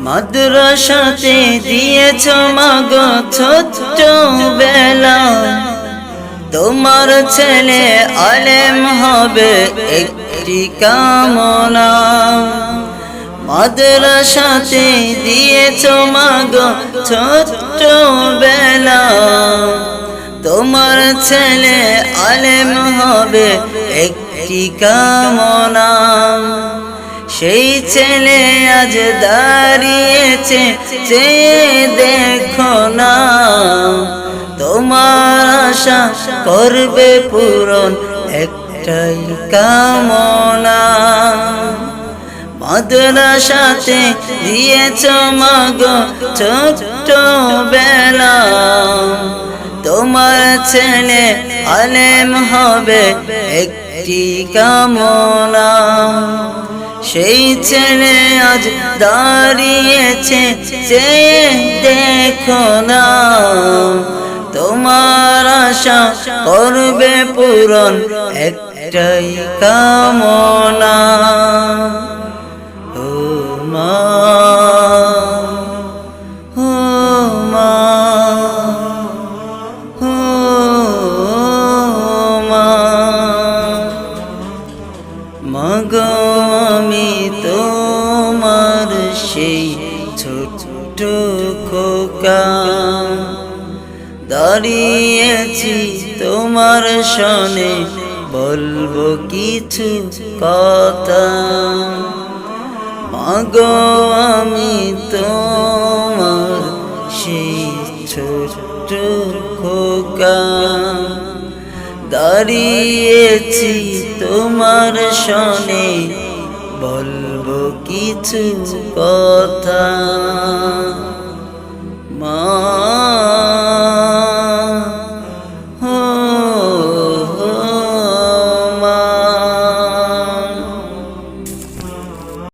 মাদ্রাসাতে দিয়েছ মাগো ছোট্ট বেলা, তোমার ছেলে আলেম হবে একটি কামনা। মাদ্রাসাতে দিয়েছ মাগো ছোট্ট বেলা, তোমার ছেলে আলেম হবে একটি কামনা। সেই ছেলে আজ দাঁড়িয়েছে চেয়ে দেখো না, তোমার আশা করবে পূরণ একটাই কামনা। মাদ্রাসাতে দিয়েছ মাগো ছোট্ট বেলা, তোমার ছেলে আলেম হবে একটি কামনা। সেই ছেলে আজ দাঁড়িয়েছে চেয়ে দেখো না, তোমার আশা করবে পূরণ একটাই কামনা। ও মা, ও মা, ও মা, মাগো আমি তোমার সেই ছোট্ট খোকা, দাঁড়িয়েছি তোমার শোনে বলবো কিছু কথা। মাগো আমি তোমার সেই ছোট্ট খোকা, দাঁড়িয়েছি তোমার শোনে বলবো কিছু কথা।